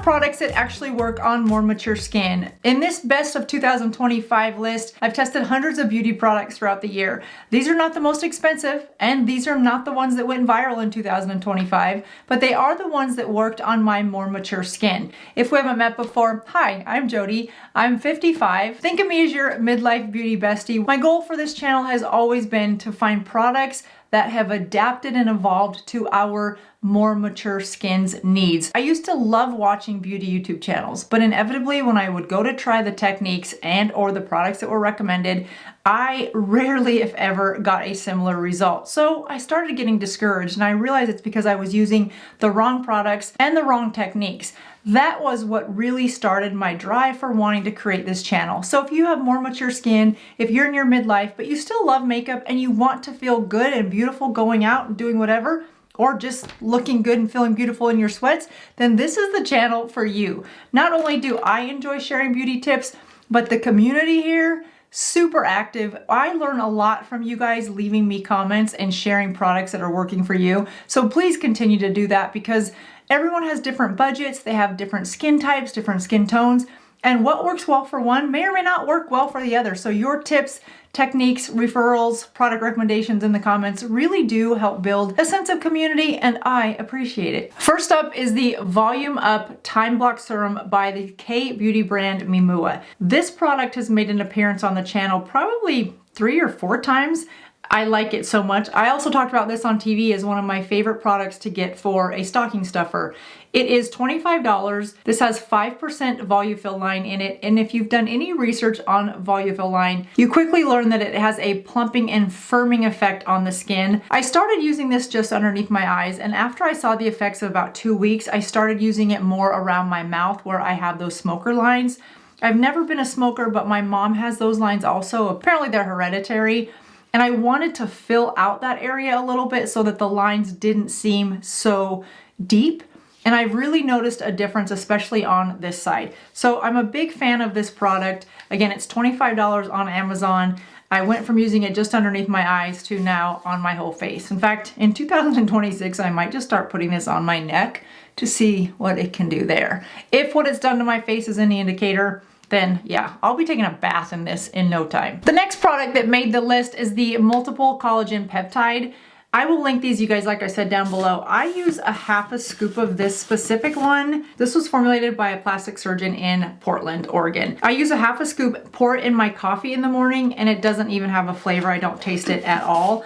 products that actually work on more mature skin. In this best of 2025 list, I've tested hundreds of beauty products throughout the year. These are not the most expensive, and these are not the ones that went viral in 2025, but they are the ones that worked on my more mature skin. If we haven't met before, hi, I'm Jodi. I'm 55. Think of me as your midlife beauty bestie. My goal for this channel has always been to find products that have adapted and evolved to our more mature skin's needs. I used to love watching beauty YouTube channels, but inevitably when I would go to try the techniques and or the products that were recommended, I rarely, if ever, got a similar result. So I started getting discouraged, and I realized it's because I was using the wrong products and the wrong techniques. That was what really started my drive for wanting to create this channel. So if you have more mature skin, if you're in your midlife, but you still love makeup and you want to feel good and beautiful going out and doing whatever, or just looking good and feeling beautiful in your sweats, then this is the channel for you. Not only do I enjoy sharing beauty tips, but the community here, super active. I learn a lot from you guys leaving me comments and sharing products that are working for you. So please continue to do that, because everyone has different budgets, they have different skin types, different skin tones, and what works well for one may or may not work well for the other. So your tips, techniques, referrals, product recommendations in the comments really do help build a sense of community, and I appreciate it. First up is the Volume Up Time Block Serum by the K-beauty brand Mimua. This product has made an appearance on the channel probably 3 or 4 times. I like it so much. I also talked about this on TV as one of my favorite products to get for a stocking stuffer. It is $25. This has 5% Volufill in it, and if you've done any research on Volufill, you quickly learn that it has a plumping and firming effect on the skin. I started using this just underneath my eyes, and after I saw the effects of about 2 weeks, I started using it more around my mouth where I have those smoker lines. I've never been a smoker, but my mom has those lines also. Apparently they're hereditary. And I wanted to fill out that area a little bit so that the lines didn't seem so deep. And I really noticed a difference, especially on this side. So I'm a big fan of this product. Again, it's $25 on Amazon. I went from using it just underneath my eyes to now on my whole face. In fact, in 2026, I might just start putting this on my neck to see what it can do there. If what it's done to my face is any indicator, then yeah, I'll be taking a bath in this in no time. The next product that made the list is the Multiple Collagen Peptide. I will link these, you guys, like I said, down below. I use a half a scoop of this specific one. This was formulated by a plastic surgeon in Portland, Oregon. I use a half a scoop, pour it in my coffee in the morning, and it doesn't even have a flavor. I don't taste it at all.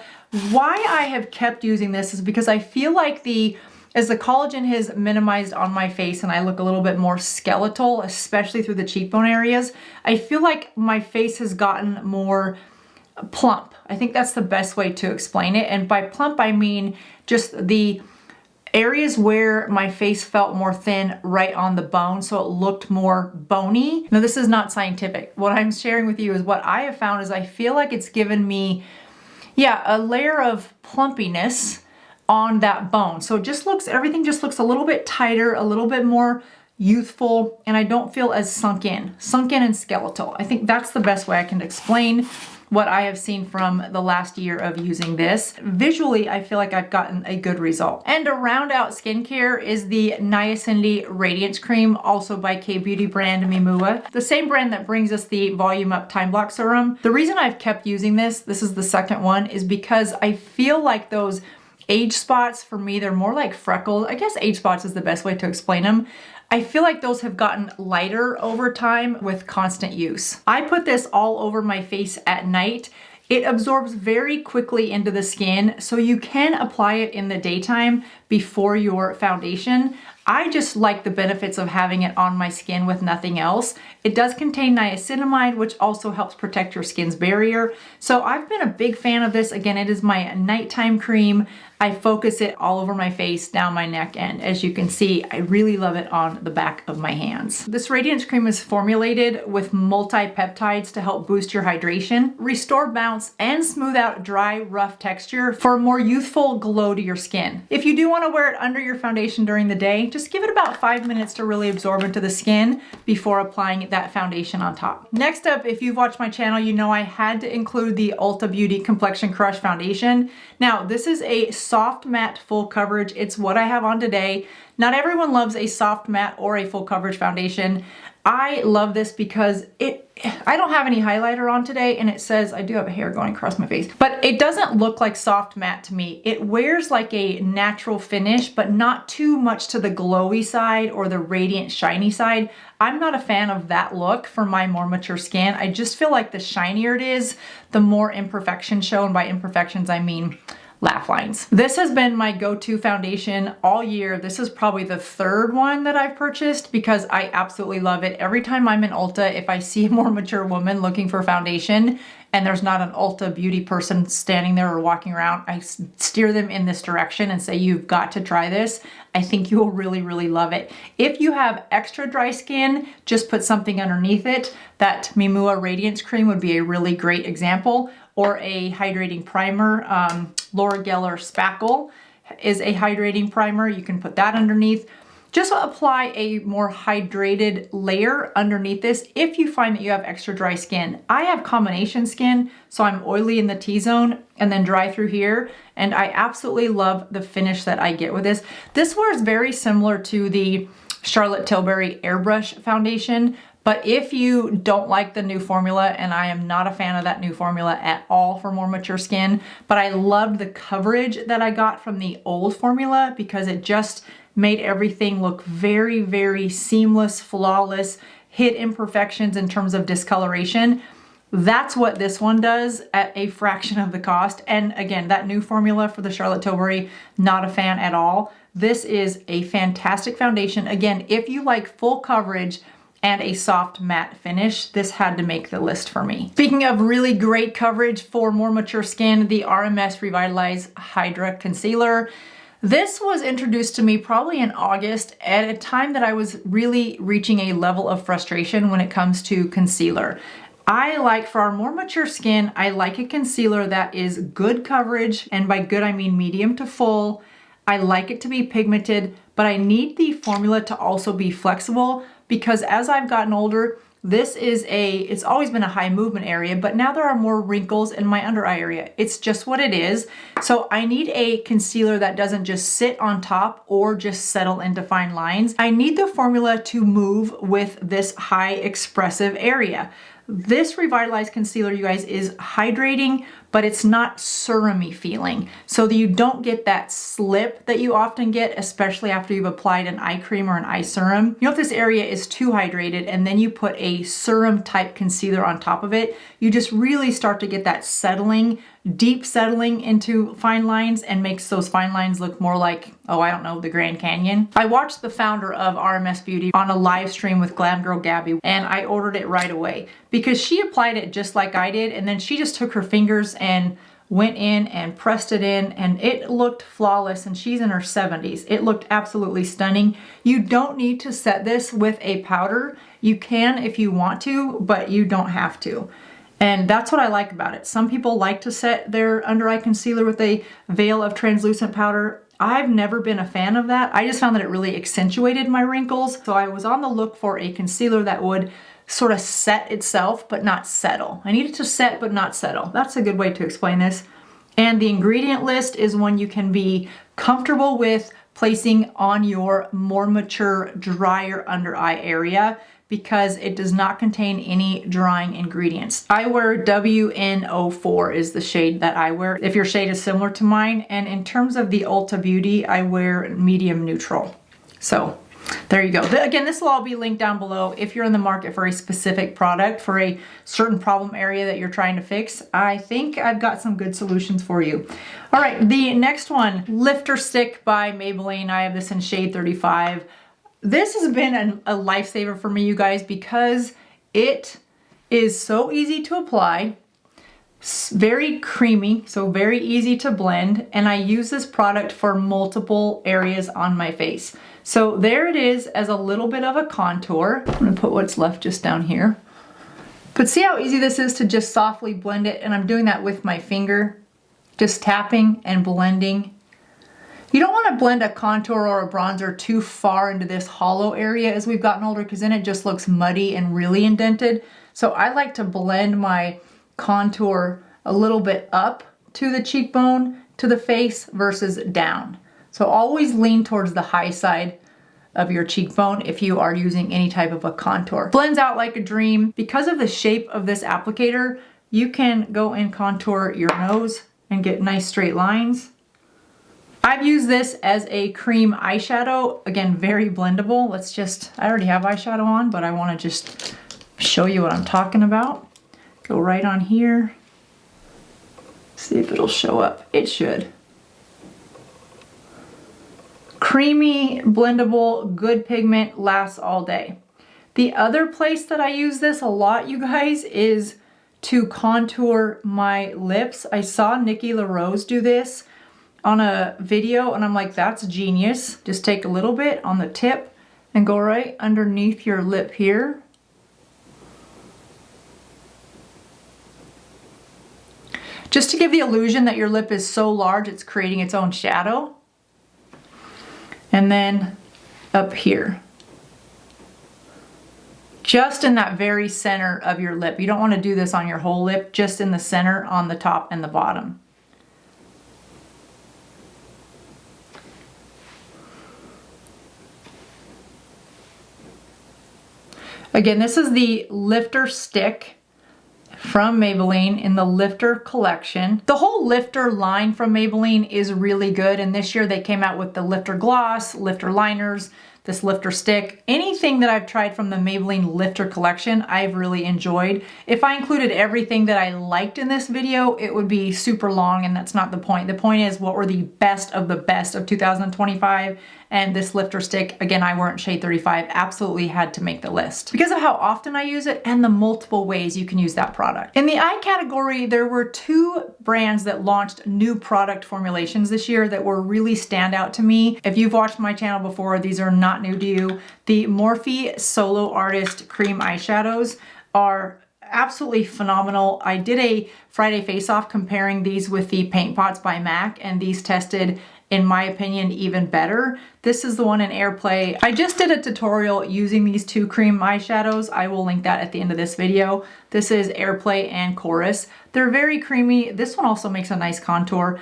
Why I have kept using this is because I feel like as the collagen has minimized on my face and I look a little bit more skeletal, especially through the cheekbone areas, I feel like my face has gotten more plump. I think that's the best way to explain it. And by plump, I mean just the areas where my face felt more thin right on the bone, so it looked more bony. Now, this is not scientific. What I'm sharing with you is what I have found is I feel like it's given me, yeah, a layer of plumpiness on that bone. So it just looks, everything just looks a little bit tighter, a little bit more youthful, and I don't feel as sunk in and skeletal. I think that's the best way I can explain what I have seen from the last year of using this. Visually, I feel like I've gotten a good result. And to round out skincare is the Niacindy Radiance Cream, also by K-beauty brand Mimua. The same brand that brings us the Volume Up Time Block Serum. The reason I've kept using this is the second one, is because I feel like those age spots, for me, they're more like freckles. I guess age spots is the best way to explain them. I feel like those have gotten lighter over time with constant use. I put this all over my face at night. It absorbs very quickly into the skin, so you can apply it in the daytime before your foundation. I just like the benefits of having it on my skin with nothing else. It does contain niacinamide, which also helps protect your skin's barrier. So I've been a big fan of this. Again, it is my nighttime cream. I focus it all over my face, down my neck, and as you can see, I really love it on the back of my hands. This Radiance Cream is formulated with multi-peptides to help boost your hydration, restore bounce, and smooth out dry, rough texture for a more youthful glow to your skin. If you do want to wear it under your foundation during the day, just give it about 5 minutes to really absorb into the skin before applying that foundation on top. Next up, if you've watched my channel, you know I had to include the Ulta Beauty Complexion Crush Foundation. Now, this is a soft matte full coverage. It's what I have on today. Not everyone loves a soft matte or a full coverage foundation. I love this because I don't have any highlighter on today, and it says, I do have a hair going across my face, but it doesn't look like soft matte to me. It wears like a natural finish, but not too much to the glowy side or the radiant shiny side. I'm not a fan of that look for my more mature skin. I just feel like the shinier it is, the more imperfections show, and by imperfections I mean laugh lines. This has been my go-to foundation all year. This is probably the third one that I've purchased because I absolutely love it. Every time I'm in Ulta, if I see a more mature woman looking for foundation and there's not an Ulta beauty person standing there or walking around, I steer them in this direction and say, you've got to try this. I think you will really, really love it. If you have extra dry skin, just put something underneath it. That Mimua Radiance cream would be a really great example, or a hydrating primer. Laura Geller Spackle is a hydrating primer. You can put that underneath. Just apply a more hydrated layer underneath this if you find that you have extra dry skin. I have combination skin, so I'm oily in the T-zone and then dry through here, and I absolutely love the finish that I get with this. This wears very similar to the Charlotte Tilbury Airbrush foundation, but if you don't like the new formula, and I am not a fan of that new formula at all for more mature skin, but I loved the coverage that I got from the old formula because it just made everything look very, very seamless, flawless, hid imperfections in terms of discoloration. That's what this one does at a fraction of the cost. And again, that new formula for the Charlotte Tilbury, not a fan at all. This is a fantastic foundation. Again, if you like full coverage and a soft matte finish, this had to make the list for me. Speaking of really great coverage for more mature skin, the RMS Revitalize Hydra Concealer. This was introduced to me probably in August at a time that I was really reaching a level of frustration when it comes to concealer. I like, for our more mature skin, I like a concealer that is good coverage, and by good I mean medium to full. I like it to be pigmented, but I need the formula to also be flexible because as I've gotten older, it's always been a high movement area, but now there are more wrinkles in my under eye area. It's just what it is. So I need a concealer that doesn't just sit on top or just settle into fine lines. I need the formula to move with this high expressive area. This Revitalized concealer, you guys, is hydrating, but it's not serum-y feeling. So that you don't get that slip that you often get, especially after you've applied an eye cream or an eye serum. You know, if this area is too hydrated and then you put a serum type concealer on top of it, you just really start to get that settling, deep settling into fine lines, and makes those fine lines look more like, oh, I don't know, the Grand Canyon. I watched the founder of RMS Beauty on a live stream with Glam Girl Gabby, and I ordered it right away because she applied it just like I did, and then she just took her fingers and went in and pressed it in, and it looked flawless, and she's in her 70s. It looked absolutely stunning. You don't need to set this with a powder. You can if you want to, but you don't have to. And that's what I like about it. Some people like to set their under eye concealer with a veil of translucent powder. I've never been a fan of that. I just found that it really accentuated my wrinkles. So I was on the look for a concealer that would sort of set itself, but not settle. I needed to set, but not settle. That's a good way to explain this. And the ingredient list is one you can be comfortable with placing on your more mature, drier under eye area, because it does not contain any drying ingredients. I wear WN04 is the shade that I wear, if your shade is similar to mine. And in terms of the Ulta Beauty, I wear medium neutral. So there you go. Again, this will all be linked down below. If you're in the market for a specific product for a certain problem area that you're trying to fix, I think I've got some good solutions for you. All right, the next one, Lifter Stick by Maybelline. I have this in shade 35. This has been a lifesaver for me, you guys, because it is so easy to apply, very creamy, so very easy to blend, and I use this product for multiple areas on my face. So there it is as a little bit of a contour. I'm gonna put what's left just down here. But see how easy this is to just softly blend it, and I'm doing that with my finger, just tapping and blending. You don't want to blend a contour or a bronzer too far into this hollow area as we've gotten older, because then it just looks muddy and really indented. So I like to blend my contour a little bit up to the cheekbone to the face versus down. So always lean towards the high side of your cheekbone if you are using any type of a contour. Blends out like a dream. Because of the shape of this applicator, you can go and contour your nose and get nice straight lines. I've used this as a cream eyeshadow. Again, very blendable. I already have eyeshadow on, but I want to just show you what I'm talking about. Go right on here. See if it'll show up. It should. Creamy, blendable, good pigment, lasts all day. The other place that I use this a lot, you guys, is to contour my lips. I saw Nikki LaRose do this on a video and I'm like, that's genius. Just take a little bit on the tip and go right underneath your lip here. Just to give the illusion that your lip is so large it's creating its own shadow. And then up here. Just in that very center of your lip. You don't want to do this on your whole lip, just in the center on the top and the bottom. Again, this is the lifter stick from Maybelline in the Lifter collection. The whole Lifter line from Maybelline is really good, and this year they came out with the Lifter gloss, Lifter liners, this Lifter stick. Anything that I've tried from the Maybelline Lifter collection, I've really enjoyed. If I included everything that I liked in this video, it would be super long, and that's not the point. The point is, what were the best of 2025? And this Lifter stick, again, I weren't shade 35, absolutely had to make the list because of how often I use it and the multiple ways you can use that product. In the eye category, there were 2 brands that launched new product formulations this year that were really stand out to me. If you've watched my channel before, these are not new to you. The Morphe Solo Artist Cream Eyeshadows are absolutely phenomenal. I did a Friday face-off comparing these with the Paint Pots by MAC, and these tested, in my opinion, even better. This is the one in Airplay. I just did a tutorial using these 2 cream eyeshadows. I will link that at the end of this video. This is Airplay and Chorus. They're very creamy. This one also makes a nice contour.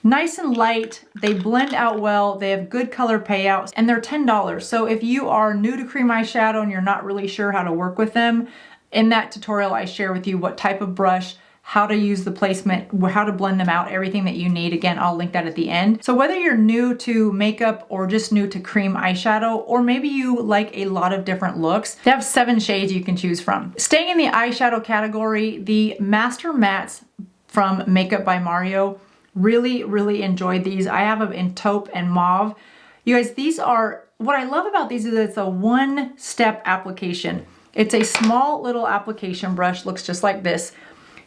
Nice and light, they blend out well, they have good color payouts, and they're $10. So if you are new to cream eyeshadow and you're not really sure how to work with them, in that tutorial I share with you what type of brush, how to use the placement, how to blend them out, everything that you need. Again, I'll link that at the end. So whether you're new to makeup or just new to cream eyeshadow, or maybe you like a lot of different looks, they have 7 shades you can choose from. Staying in the eyeshadow category, the Master Mattes from Makeup by Mario, really enjoyed these. I have them in taupe and mauve. You guys, these are, what I love about these is it's a 1-step application. It's a small little application brush, looks just like this.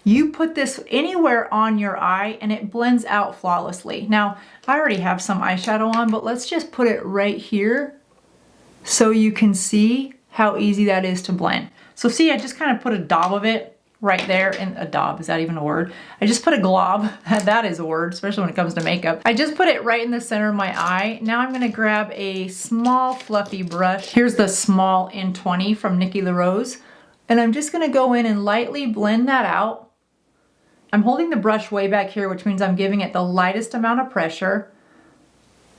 You put this anywhere on your eye and it blends out flawlessly. Now, I already have some eyeshadow on, but let's just put it right here so you can see how easy that is to blend. So see, I just kind of put a daub of it right there, and a daub, is that even a word? I just put a glob, that is a word, especially when it comes to makeup. I just put it right in the center of my eye. Now I'm gonna grab a small fluffy brush. Here's the small N20 from Nikki LaRose, and I'm just gonna go in and lightly blend that out. I'm holding the brush way back here, which means I'm giving it the lightest amount of pressure.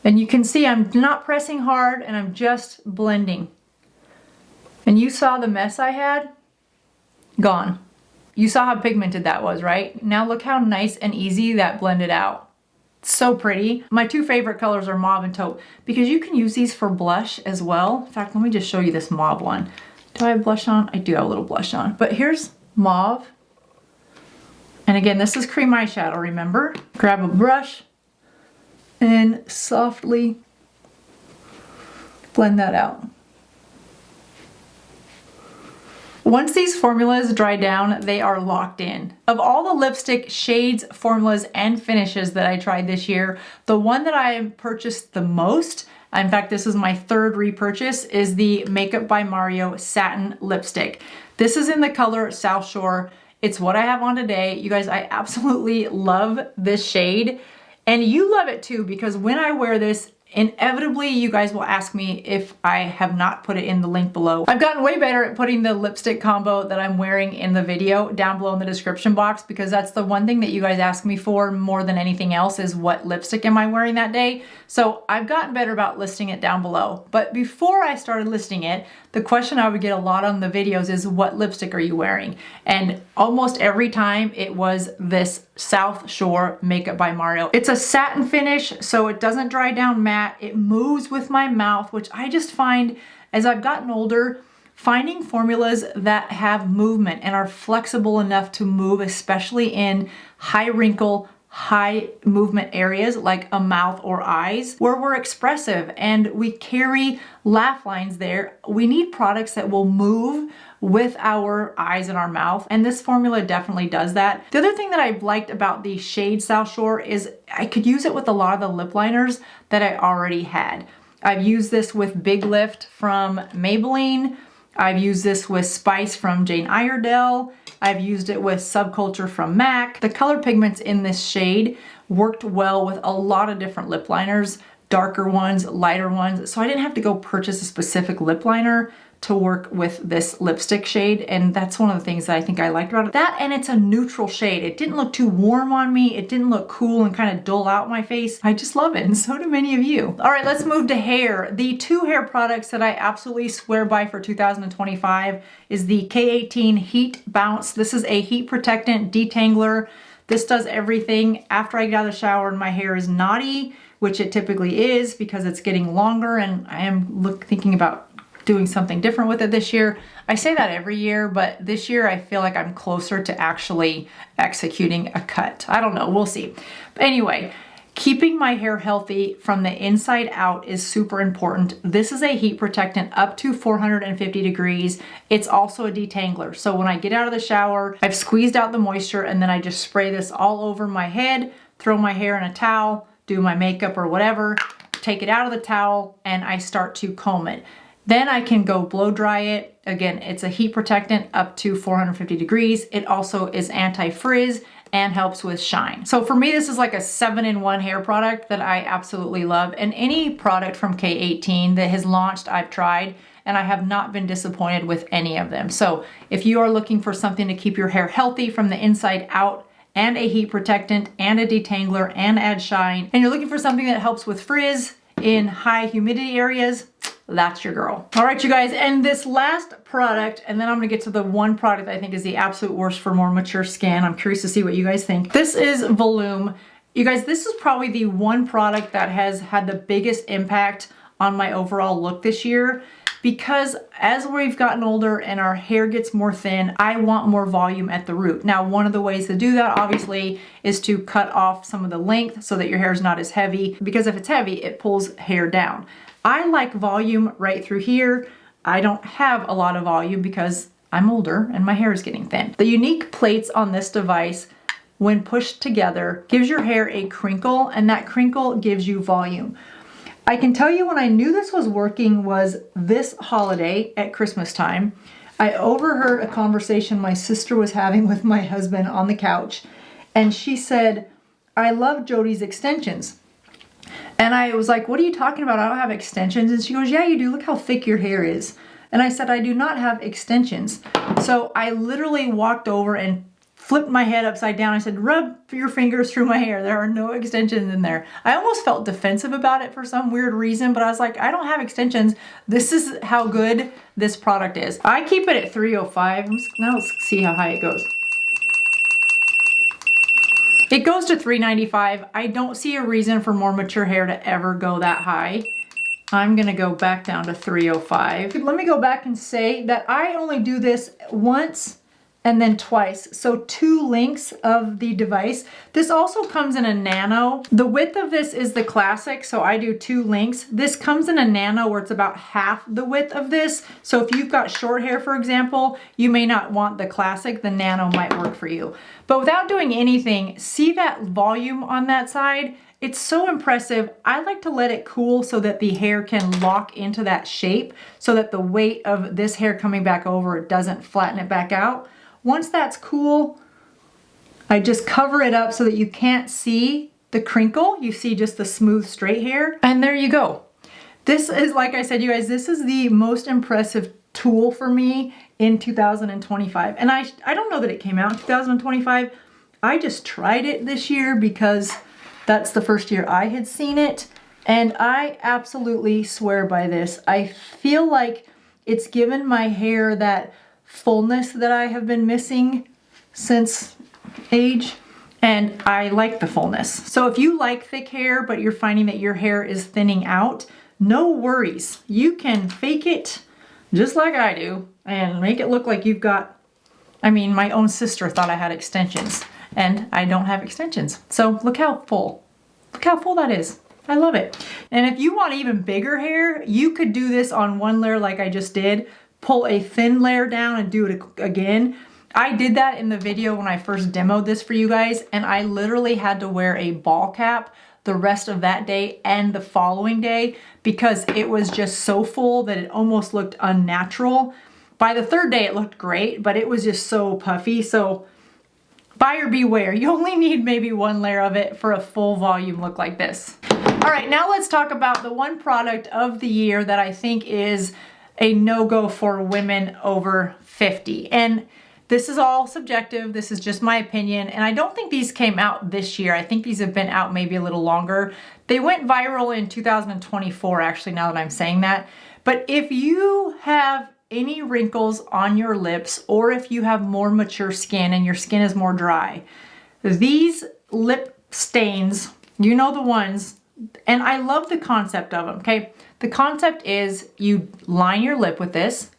And you can see I'm not pressing hard and I'm just blending. And you saw the mess I had? Gone. You saw how pigmented that was, right? Now look how nice and easy that blended out. It's so pretty. My 2 favorite colors are mauve and taupe because you can use these for blush as well. In fact, let me just show you this mauve one. Do I have blush on? I do have a little blush on. But here's mauve. And again, this is cream eyeshadow, remember? Grab a brush and softly blend that out. Once these formulas dry down, they are locked in. Of all the lipstick shades, formulas, and finishes that I tried this year, the one that I purchased the most, in fact, this is my 3rd repurchase, is the Makeup by Mario Satin Lipstick. This is in the color South Shore. It's what I have on today. You guys, I absolutely love this shade. And you love it too, because when I wear this, inevitably you guys will ask me if I have not put it in the link below. I've gotten way better at putting the lipstick combo that I'm wearing in the video down below in the description box, because that's the one thing that you guys ask me for more than anything else, is what lipstick am I wearing that day. So I've gotten better about listing it down below. But before I started listing it, the question I would get a lot on the videos is, what lipstick are you wearing? And almost every time it was this South Shore Makeup by Mario. It's a satin finish, so it doesn't dry down matte. It moves with my mouth, which I just find, as I've gotten older, finding formulas that have movement and are flexible enough to move, especially in high wrinkle, high movement areas like a mouth or eyes, where we're expressive and we carry laugh lines there. We need products that will move with our eyes and our mouth, and this formula definitely does that. The other thing that I've liked about the shade South Shore is I could use it with a lot of the lip liners that I already had. I've used this with Big Lift from Maybelline. I've used this with Spice from Jane Iredale. I've used it with Subculture from MAC. The color pigments in this shade worked well with a lot of different lip liners, darker ones, lighter ones. So I didn't have to go purchase a specific lip liner to work with this lipstick shade, and that's one of the things that I think I liked about it. That, and it's a neutral shade. It didn't look too warm on me. It didn't look cool and kind of dull out my face. I just love it, and so do many of you. All right, let's move to hair. The two hair products that I absolutely swear by for 2025 is the K18 Heat Bounce. This is a heat protectant detangler. This does everything. After I get out of the shower and my hair is knotty, which it typically is because it's getting longer, and I am thinking about doing something different with it this year. I say that every year, but this year I feel like I'm closer to actually executing a cut. I don't know, we'll see. But anyway, keeping my hair healthy from the inside out is super important. This is a heat protectant up to 450 degrees. It's also a detangler. So when I get out of the shower, I've squeezed out the moisture, and then I just spray this all over my head, throw my hair in a towel, do my makeup or whatever, take it out of the towel, and I start to comb it. Then I can go blow dry it. Again, it's a heat protectant up to 450 degrees. It also is anti-frizz and helps with shine. So for me, this is like a 7-in-1 hair product that I absolutely love. And any product from K18 that has launched, I've tried, and I have not been disappointed with any of them. So if you are looking for something to keep your hair healthy from the inside out, and a heat protectant and a detangler and add shine, and you're looking for something that helps with frizz in high humidity areas, that's your girl. All right, you guys, and this last product, and then I'm gonna get to the one product I think is the absolute worst for more mature skin. I'm curious to see what you guys think. This is Voloom. You guys, this is probably the one product that has had the biggest impact on my overall look this year, because as we've gotten older and our hair gets more thin, I want more volume at the root. Now, one of the ways to do that, obviously, is to cut off some of the length so that your hair is not as heavy, because if it's heavy, it pulls hair down. I like volume right through here. I don't have a lot of volume because I'm older and my hair is getting thin. The unique plates on this device, when pushed together, gives your hair a crinkle, and that crinkle gives you volume. I can tell you when I knew this was working was this holiday at Christmas time. I overheard a conversation my sister was having with my husband on the couch, and she said, "I love Jodi's extensions." And I was like, "What are you talking about? I don't have extensions." And she goes, "Yeah, you do. Look how thick your hair is." And I said, "I do not have extensions." So I literally walked over and flipped my head upside down. I said, "Rub your fingers through my hair. There are no extensions in there." I almost felt defensive about it for some weird reason, but I was like, I don't have extensions. This is how good this product is. I keep it at 305. Now let's see how high it goes. It goes to 395. I don't see a reason for more mature hair to ever go that high. I'm gonna go back down to 305. Let me go back and say that I only do this once and then twice. So 2 lengths of the device. This also comes in a nano. The width of this is the classic, so I do 2 lengths. This comes in a nano where it's about half the width of this. So if you've got short hair, for example, you may not want the classic. The nano might work for you. But without doing anything, see that volume on that side? It's so impressive. I like to let it cool so that the hair can lock into that shape, so that the weight of this hair coming back over doesn't flatten it back out. Once that's cool, I just cover it up so that you can't see the crinkle. You see just the smooth straight hair, and there you go. This is, like I said, you guys, this is the most impressive tool for me in 2025. And I don't know that it came out in 2025. I just tried it this year because that's the first year I had seen it. And I absolutely swear by this. I feel like it's given my hair that fullness that I have been missing since age. And I like the fullness. So if you like thick hair, but you're finding that your hair is thinning out, no worries. You can fake it just like I do and make it look like you've got, I mean, my own sister thought I had extensions and I don't have extensions. So look how full that is. I love it. And if you want even bigger hair, you could do this on one layer like I just did, pull a thin layer down and do it again. I did that in the video when I first demoed this for you guys, and I literally had to wear a ball cap the rest of that day and the following day because it was just so full that it almost looked unnatural. By the third day it looked great, but it was just so puffy. So buyer beware. You only need maybe one layer of it for a full volume look like this. All right, now let's talk about the one product of the year that I think is a no-go for women over 50. And this is all subjective. This is just my opinion. And I don't think these came out this year. I think these have been out maybe a little longer. They went viral in 2024, actually, now that I'm saying that. But if you have any wrinkles on your lips, or if you have more mature skin and your skin is more dry, these lip stains, you know the ones, and I love the concept of them, okay? The concept is you line your lip with this.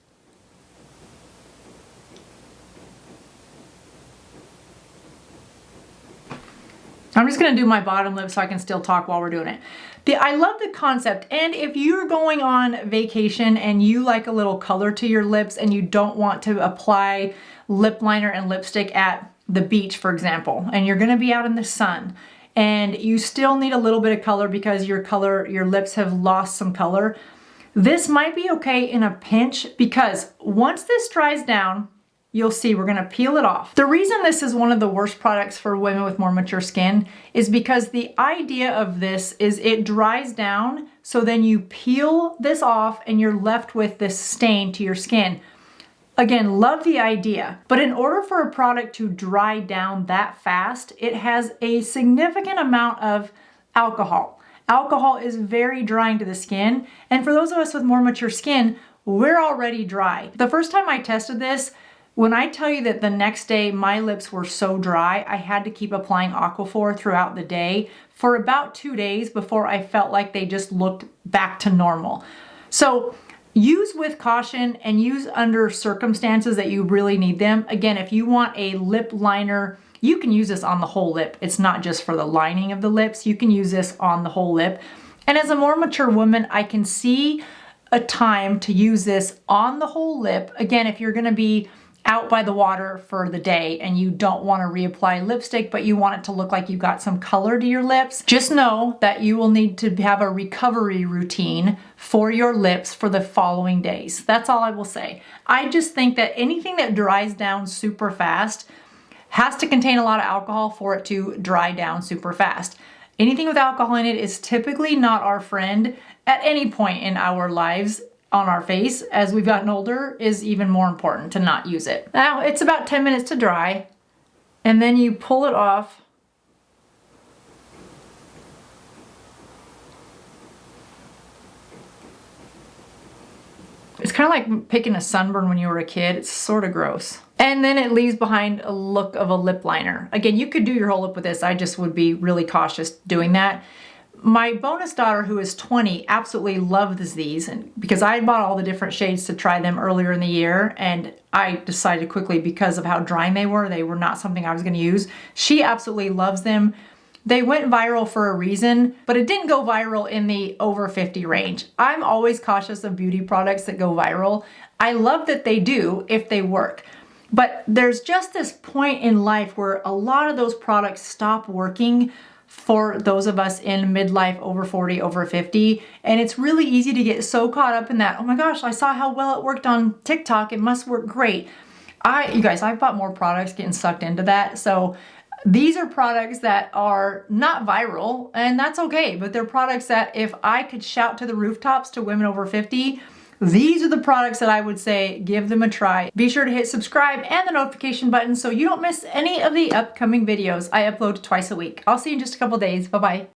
I'm just gonna do my bottom lip so I can still talk while we're doing it. I love the concept, and if you're going on vacation and you like a little color to your lips and you don't want to apply lip liner and lipstick at the beach, for example, and you're gonna be out in the sun, and you still need a little bit of color because your lips have lost some color, this might be okay in a pinch, because once this dries down, you'll see we're gonna peel it off. The reason this is one of the worst products for women with more mature skin is because the idea of this is it dries down, so then you peel this off and you're left with this stain to your skin. Again, love the idea, but in order for a product to dry down that fast, it has a significant amount of alcohol. Alcohol is very drying to the skin, and for those of us with more mature skin, we're already dry. The first time I tested this, when I tell you that the next day my lips were so dry, I had to keep applying Aquaphor throughout the day for about 2 days before I felt like they just looked back to normal. So use with caution and use under circumstances that you really need them. Again, if you want a lip liner, you can use this on the whole lip. It's not just for the lining of the lips. You can use this on the whole lip. And as a more mature woman, I can see a time to use this on the whole lip. Again, if you're gonna be out by the water for the day and you don't want to reapply lipstick, but you want it to look like you got some color to your lips, just know that you will need to have a recovery routine for your lips for the following days. That's all I will say. I just think that anything that dries down super fast has to contain a lot of alcohol for it to dry down super fast. Anything with alcohol in it is typically not our friend at any point in our lives. On our face, as we've gotten older, is even more important to not use it. Now, it's about 10 minutes to dry, and then you pull it off. It's kind of like picking a sunburn when you were a kid. It's sort of gross. And then it leaves behind a look of a lip liner. Again, you could do your whole lip with this. I just would be really cautious doing that. My bonus daughter, who is 20, absolutely loves these, and because I bought all the different shades to try them earlier in the year, and I decided quickly because of how drying they were not something I was going to use. She absolutely loves them. They went viral for a reason, but it didn't go viral in the over 50 range. I'm always cautious of beauty products that go viral. I love that they do if they work. But there's just this point in life where a lot of those products stop working for those of us in midlife, over 40, over 50. And it's really easy to get so caught up in that, oh my gosh, I saw how well it worked on TikTok, it must work great. You guys, I've bought more products getting sucked into that. So These are products that are not viral, and that's okay, but they're products that if I could shout to the rooftops to women over 50, these are the products that I would say give them a try. Be sure to hit subscribe and the notification button so you don't miss any of the upcoming videos. I upload twice a week. I'll see you in just a couple days. Bye-bye.